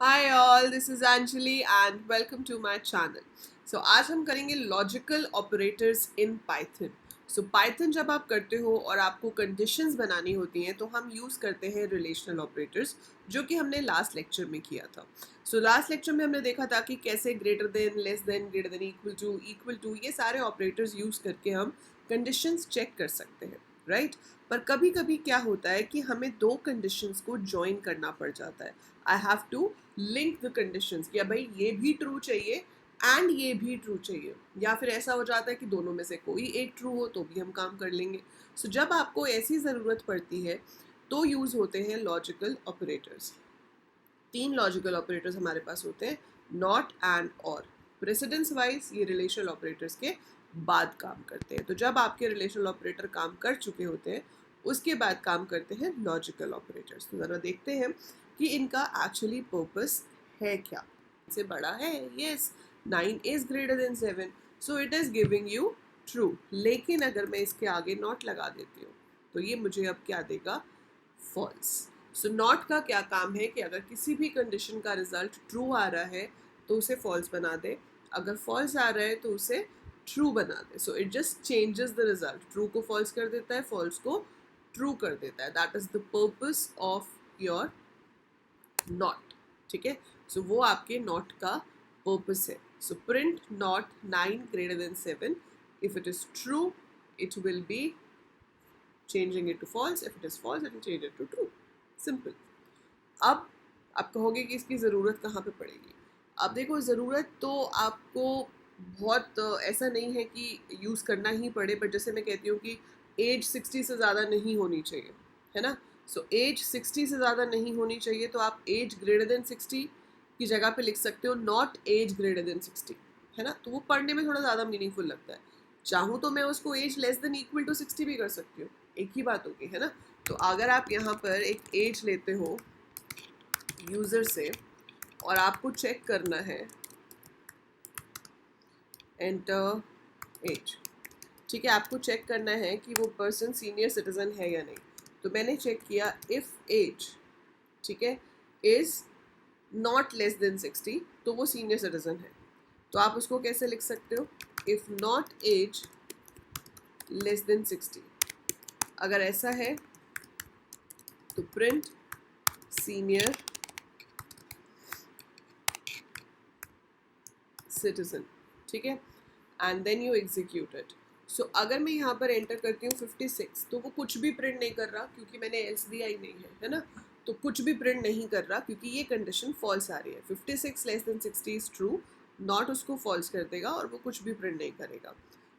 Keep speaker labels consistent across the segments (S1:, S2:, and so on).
S1: Hi all, this is Anjali and welcome to my channel. So आज हम करेंगे logical operators in Python. So Python जब आप करते हो और आपको कंडीशंस बनानी होती हैं तो हम यूज़ करते हैं रिलेशनल ऑपरेटर्स, जो कि हमने लास्ट लेक्चर में किया था. सो लास्ट लेक्चर में हमने देखा था कि कैसे greater than, less than, greater than, equal to ये सारे ऑपरेटर्स यूज़ करके हम कंडीशंस चेक कर सकते हैं, राइट? पर कभी कभी क्या होता है कि हमें दो कंडीशंस को ज्वाइन करना पड़ जाता है. I have to link the conditions कि भाई ये भी ट्रू चाहिए एंड ये भी ट्रू चाहिए, या फिर ऐसा हो जाता है कि दोनों में से कोई एक ट्रू हो तो भी हम काम कर लेंगे. सो जब आपको ऐसी ज़रूरत पड़ती है तो यूज़ होते हैं लॉजिकल ऑपरेटर्स. तीन लॉजिकल ऑपरेटर्स हमारे पास होते हैं, नॉट एंड और. प्रेसिडेंस वाइज ये रिलेशनल ऑपरेटर्स के बाद काम करते हैं. तो जब आपके रिलेशनल ऑपरेटर काम कर चुके होते हैं उसके बाद काम करते हैं लॉजिकल ऑपरेटर्स. तो ज़रा देखते हैं कि इनका एक्चुअली पर्पस है क्या. से बड़ा है, yes, 9 is greater than 7, so it is giving you true. लेकिन अगर मैं इसके आगे नॉट लगा देती हूँ तो ये मुझे अब क्या देगा? फॉल्स. सो नॉट का क्या काम है कि अगर किसी भी कंडीशन का रिजल्ट ट्रू आ रहा है तो उसे फॉल्स बना दे, अगर फॉल्स आ रहा है तो उसे ट्रू बना दे. So it just changes the result. True को फॉल्स कर देता है, फॉल्स को ट्रू कर देता है. That is the purpose of your not. ठीक है, सो वो आपके नॉट का पर्पस है. So print not 9 greater than 7. If it is true it will be changing it to false. If it is false, it will change it to true. Simple. अब आप कहोगे कि इसकी ज़रूरत कहाँ पे पड़ेगी. अब देखो, ज़रूरत तो आपको बहुत ऐसा नहीं है कि यूज़ करना ही पड़े, बट जैसे मैं कहती हूँ कि एज 60 से ज़्यादा नहीं होनी चाहिए, है ना. सो एज 60 से ज़्यादा नहीं होनी चाहिए तो आप एज ग्रेटर देन 60 की जगह पे लिख सकते हो नॉट एज ग्रेटर देन 60, है ना. तो वो पढ़ने में थोड़ा ज़्यादा मीनिंगफुल लगता है. चाहूँ तो मैं उसको age less than equal to 60 भी कर सकती हूँ, एक ही बात होगी, है ना. तो अगर आप यहाँ पर एक एज लेते हो यूज़र से और आपको चेक करना है एंटर एज, ठीक है, आपको चेक करना है कि वो पर्सन सीनियर सिटीजन है या नहीं. तो मैंने चेक किया इफ़ एज, ठीक है, इज़ नॉट लेस देन 60 तो वो सीनियर सिटीजन है. तो आप उसको कैसे लिख सकते हो? If not age less than 60, अगर ऐसा है तो प्रिंट सीनियर सिटीजन. ठीक है, and then you execute it. So अगर मैं यहाँ पर एंटर करती हूँ 56 तो वो कुछ भी प्रिंट नहीं कर रहा क्योंकि मैंने एल्स दिया ही नहीं है ना. तो कुछ भी प्रिंट नहीं कर रहा क्योंकि ये कंडीशन फॉल्स आ रही है. 56 less than 60 is true, not उसको फॉल्स कर देगा और वो कुछ भी प्रिंट नहीं करेगा.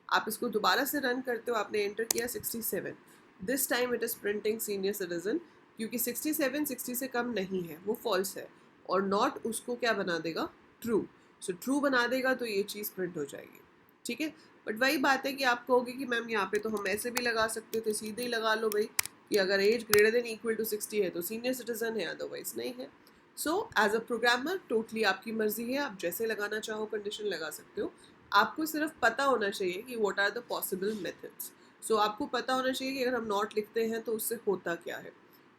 S1: आप इसको दोबारा से रन करते हो, आपने एंटर किया 67, this time it is printing senior citizen क्योंकि 67 60 से कम नहीं है, वो फॉल्स है. और नॉट उसको क्या बना देगा? ट्रू. सो ट्रू बना देगा तो ये चीज़ प्रिंट हो जाएगी. ठीक है, बट वही बात है कि आप कहोगे कि मैम यहाँ पे तो हम ऐसे भी लगा सकते थे, सीधे ही लगा लो भाई कि अगर age greater than equal to 60 है तो सीनियर सिटीजन है, अदरवाइज नहीं है. So age a programmer totally आपकी मर्जी है, आप जैसे लगाना चाहो कंडीशन लगा सकते हो. आपको सिर्फ पता होना चाहिए कि what are the possible methods. So आपको पता होना चाहिए कि अगर हम नॉट लिखते हैं तो उससे होता क्या है.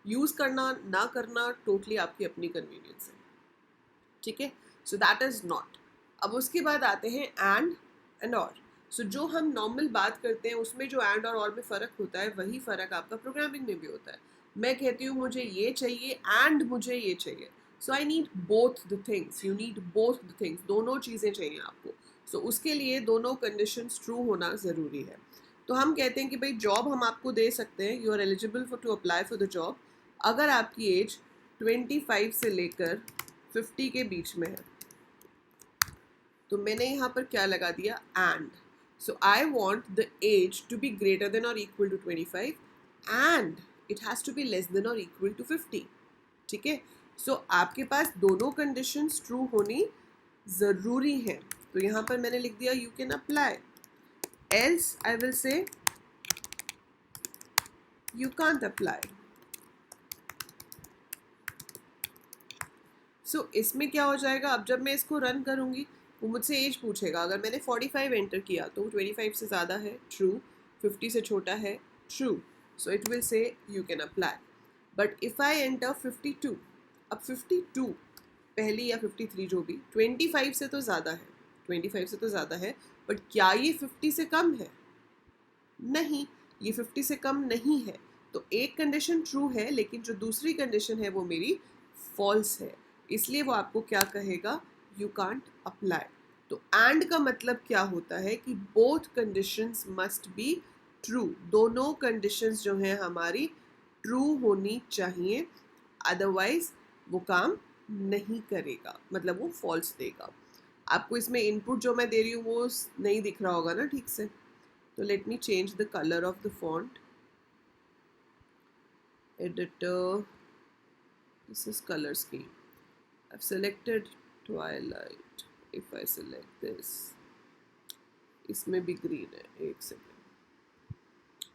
S1: यूज़ करना ना करना टोटली आपकी अपनी कन्वीनियंस है. ठीक है, सो दैट इज़ नॉट. अब उसके बाद आते हैं एंड और. सो जो हम नॉर्मल बात करते हैं उसमें जो एंड और में फ़र्क होता है वही फ़र्क आपका प्रोग्रामिंग में भी होता है. मैं कहती हूँ मुझे ये चाहिए एंड मुझे ये चाहिए, so I need both the things. You need both the things, दोनों चीज़ें चाहिए आपको. सो उसके लिए दोनों कंडीशंस ट्रू होना ज़रूरी है. तो हम कहते हैं कि भाई जॉब हम आपको दे सकते हैं, you are eligible for to apply for the job अगर आपकी एज 25 से लेकर 50 के बीच में है. तो मैंने यहाँ पर क्या लगा दिया? And. So I want the age to be greater than or equal to 25 and it has to be less than or equal to 50. ठीक है, सो आपके पास दोनों कंडीशंस ट्रू होनी ज़रूरी है. तो यहाँ पर मैंने लिख दिया you can apply, else I will say you can't apply. So इसमें क्या हो जाएगा, अब जब मैं इसको रन करूँगी वो मुझसे एज पूछेगा. अगर मैंने 45 एंटर किया तो 25 से ज़्यादा है, ट्रू. 50 से छोटा है, true. So it will say you can apply. But if I enter 52, अब 52 पहली या 53 जो भी 25 से तो ज़्यादा है, 25 से तो ज़्यादा है, बट क्या ये 50 से कम है? नहीं, ये 50 से कम नहीं है। तो एक कंडीशन ट्रू है, लेकिन जो दूसरी कंडीशन है वो मेरी फॉल्स है, इसलिए वो आपको क्या कहेगा, यू कांट अप्लाई। तो एंड का मतलब क्या होता है कि both conditions must be true, दोनों कंडीशंस जो हैं हमारी ट्रू होनी चाहिए, अदरवाइज वो काम नहीं करेगा, मतलब वो फॉल्स देगा। आपको इसमें इनपुट जो मैं दे रही हूँ वो नहीं दिख रहा होगा ना ठीक से, तो let me change the color of the font. Editor, this is color scheme. I've selected twilight. If I select this, इसमें भी green है, एक second.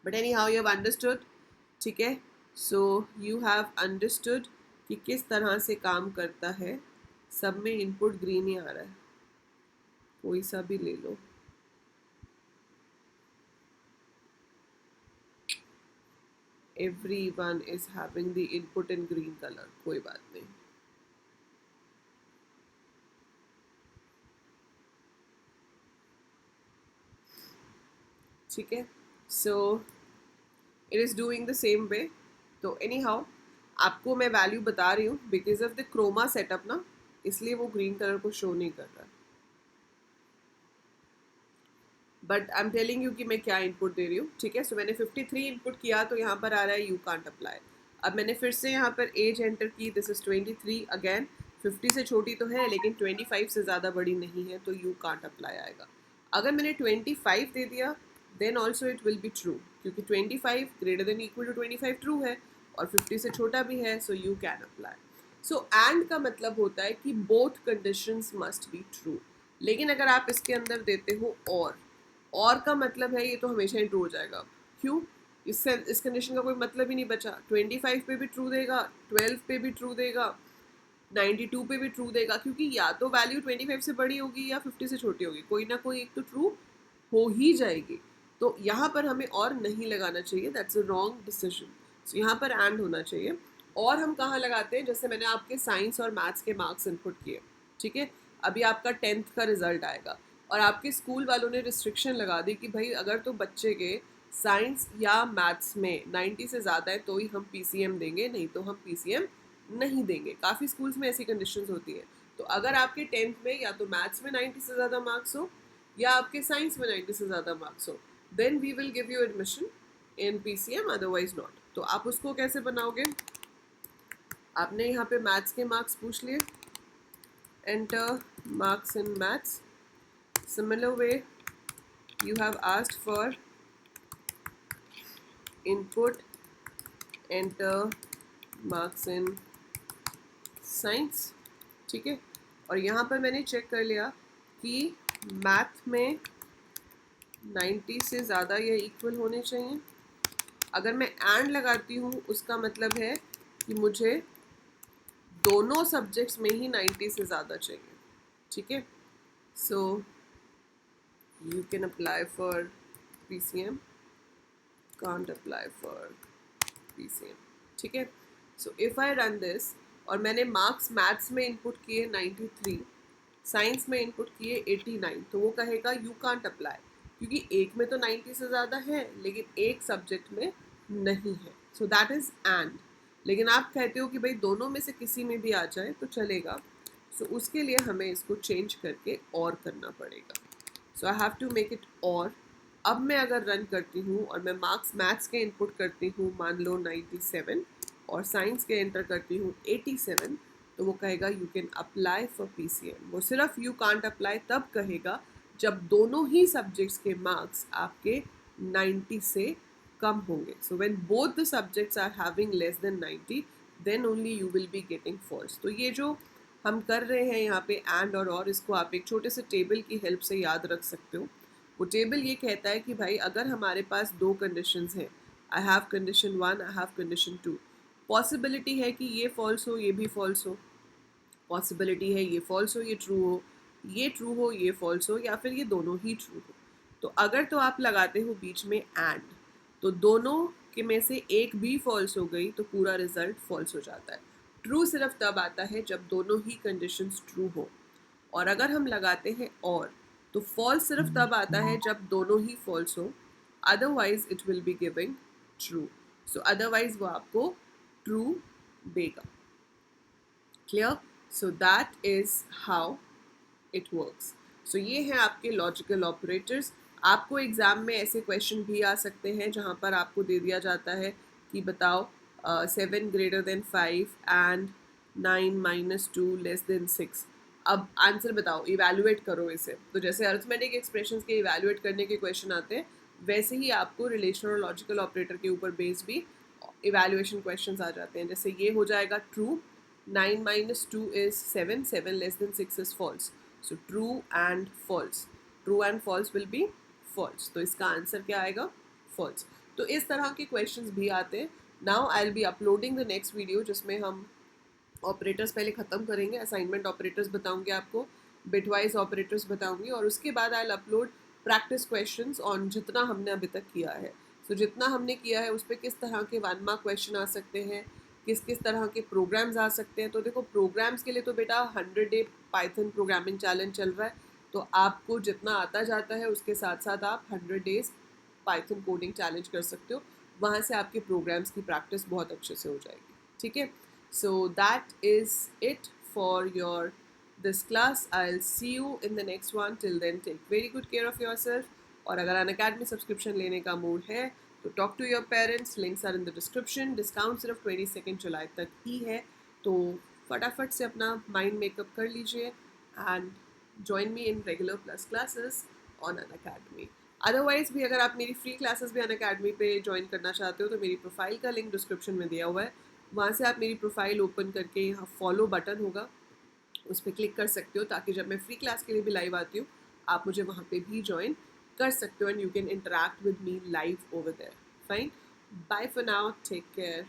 S1: But anyhow you have understood, ठीक है? So you have understood कि किस तरह से काम करता है। सब में इनपुट ग्रीन ही आ रहा है, कोई सा भी ले लो। Everyone is having the input in green color, कोई बात नहीं। ठीक है, so it is doing the same way. तो एनी हाउ आपको मैं वैल्यू बता रही हूँ because of the chroma setup ना, इसलिए वो ग्रीन कलर को शो नहीं कर रहा, but I am telling you कि मैं क्या इनपुट दे रही हूँ। ठीक है, सो मैंने 53 इनपुट किया तो यहाँ पर आ रहा है यू कांट अप्लाई। अब मैंने फिर से यहाँ पर एज एंटर की, दिस इज 23 अगेन, 50 से छोटी तो है लेकिन 25 से ज़्यादा बड़ी नहीं है, तो यू कांट अप्लाई आएगा। अगर मैंने 25 दे दिया then also it will be true, क्योंकि 25 greater than equal to 25 true है और 50 से छोटा भी है, so you can apply. So and का मतलब होता है कि both conditions must be true. लेकिन अगर आप इसके अंदर देते हो और का मतलब है ये तो हमेशा ही ट्रू हो जाएगा। क्यों? इससे इस कंडीशन का कोई मतलब ही नहीं बचा। 25 पे भी ट्रू देगा, 12 पे भी ट्रू देगा, 92 पे भी ट्रू देगा, क्योंकि या तो वैल्यू 25 से बड़ी होगी या 50 से छोटी होगी, कोई ना कोई एक तो ट्रू हो ही जाएगी। तो यहाँ पर हमें और नहीं लगाना चाहिए, दैट्स अ रॉन्ग डिसीजन। सो यहाँ पर एंड होना चाहिए। और हम कहाँ लगाते हैं, जैसे मैंने आपके साइंस और मैथ्स के मार्क्स इनपुट किए, ठीक है, अभी आपका 10th का रिजल्ट आएगा और आपके स्कूल वालों ने रिस्ट्रिक्शन लगा दी कि भाई अगर तो बच्चे के साइंस या मैथ्स में 90 से ज़्यादा है तो ही हम पीसीएम देंगे, नहीं तो हम पीसीएम नहीं देंगे। काफ़ी स्कूल्स में ऐसी कंडीशंस होती है। तो अगर आपके 10th में या तो मैथ्स में 90 से ज़्यादा मार्क्स हो या आपके साइंस में 90 से ज़्यादा मार्क्स हो, then we will give you admission in PCM, otherwise not. तो आप उसको कैसे बनाओगे, आपने यहाँ पे मैथ्स के मार्क्स पूछ लिए, enter marks in maths. Similar way, you have asked for input, enter marks in science, ठीक है। और यहाँ पर मैंने चेक कर लिया कि मैथ में 90 से ज़्यादा या इक्वल होने चाहिए। अगर मैं एंड लगाती हूँ उसका मतलब है कि मुझे दोनों सब्जेक्ट्स में ही 90 से ज़्यादा चाहिए, ठीक है। सो you can apply for PCM, can't apply for PCM, ठीक है। so if I run this और मैंने मार्क्स मैथ्स में इनपुट किए 93, साइंस में इनपुट किए 89, तो वो कहेगा यू कांट अप्लाई, क्योंकि एक में तो 90 से ज़्यादा है लेकिन एक सब्जेक्ट में नहीं है, सो दैट इज़ एंड। लेकिन आप कहते हो कि भाई दोनों में से किसी में भी आ जाए तो चलेगा, सो उसके लिए हमें इसको चेंज करके और करना पड़ेगा। So I have to make it or. अब मैं अगर रन करती हूँ और मैं मार्क्स मैथ्स के इनपुट करती हूँ, मान लो 97, और साइंस के एंटर करती हूँ 87, तो वो कहेगा you can apply for PCM. वो सिर्फ यू कांट अप्लाई तब कहेगा जब दोनों ही सब्जेक्ट्स के मार्क्स आपके 90 से कम होंगे। So when both the subjects are having less than 90, then only you will be getting false. तो ये जो हम कर रहे हैं यहाँ पे एंड और इसको आप एक छोटे से टेबल की हेल्प से याद रख सकते हो। वो टेबल ये कहता है कि भाई अगर हमारे पास दो कंडीशंस हैं, I have condition 1, I have condition 2, possibility है कि ये फॉल्स हो ये भी फॉल्स हो, पॉसिबिलिटी है ये फॉल्स हो ये ट्रू हो, ये ट्रू हो ये फॉल्स हो, या फिर ये दोनों ही ट्रू हो। तो अगर तो आप लगाते हो बीच में एंड, तो दोनों के में से एक भी फॉल्स हो गई तो पूरा रिजल्ट फॉल्स हो जाता है। ट्रू सिर्फ तब आता है जब दोनों ही कंडीशंस ट्रू हो, और अगर हम लगाते हैं और, तो फॉल्स सिर्फ तब आता है जब दोनों ही फॉल्स हो, otherwise it will be giving true. So otherwise वो आपको ट्रू देगा। Clear? So that is how it works. So ये हैं आपके लॉजिकल ऑपरेटर्स। आपको एग्जाम में ऐसे क्वेश्चन भी आ सकते हैं जहाँ पर आपको दे दिया जाता है कि बताओ 7 greater than 5 and 9 minus 2 less than 6। अब आंसर बताओ, इवैल्यूएट करो इसे। तो जैसे अरिथमेटिक एक्सप्रेशंस के इवैल्यूएट करने के क्वेश्चन आते हैं, वैसे ही आपको रिलेशनल और लॉजिकल ऑपरेटर के ऊपर बेस्ड भी इवैल्यूएशन क्वेश्चंस आ जाते हैं। जैसे ये हो जाएगा true, 9 minus 2 is 7, 7 less than 6 is false. So true and false. True and false will be false. तो इसका आंसर क्या आएगा? False. तो इस तरह के क्वेश्चंस भी आते हैं। Now I'll be uploading the next video जिसमें हम ऑपरेटर्स पहले ख़त्म करेंगे, असाइनमेंट ऑपरेटर्स बताऊंगी आपको, बिटवाइज ऑपरेटर्स बताऊंगी, और उसके बाद I upload practice questions on जितना हमने अभी तक किया है। सो जितना हमने किया है उस पर किस तरह के 1 मार्क क्वेश्चन आ सकते हैं, किस किस तरह के प्रोग्राम्स आ सकते हैं। तो देखो, प्रोग्राम्स के लिए तो बेटा 100 डे पाइथन प्रोग्रामिंग चैलेंज चल रहा है, तो आपको जितना आता जाता है उसके साथ साथ आप 100 डेज पाइथन कोडिंग चैलेंज कर सकते हो। वहाँ से आपके प्रोग्राम्स की प्रैक्टिस बहुत अच्छे से हो जाएगी। ठीक है? So that is it for your this class. I'll see you in the next one. Till then, take very good care of yourself. और अगर अनअकैडमी सब्सक्रिप्शन लेने का मूड है तो talk to your parents, links are in the description. Discount सिर्फ 22 जुलाई तक ही है, तो फटाफट से अपना माइंड मेकअप कर लीजिए and join me in regular plus classes on Unacademy. Otherwise भी अगर आप मेरी फ्री क्लासेस भी अनअकैडमी पे ज्वाइन करना चाहते हो तो मेरी प्रोफाइल का लिंक डिस्क्रिप्शन में दिया हुआ है, वहाँ से आप मेरी प्रोफाइल ओपन करके यहाँ फॉलो बटन होगा उस पर क्लिक कर सकते हो, ताकि जब मैं फ्री क्लास के लिए भी लाइव आती हूँ आप मुझे वहाँ पे भी ज्वाइन कर सकते हो and you can interact with me live over there. Fine, bye for now, take care.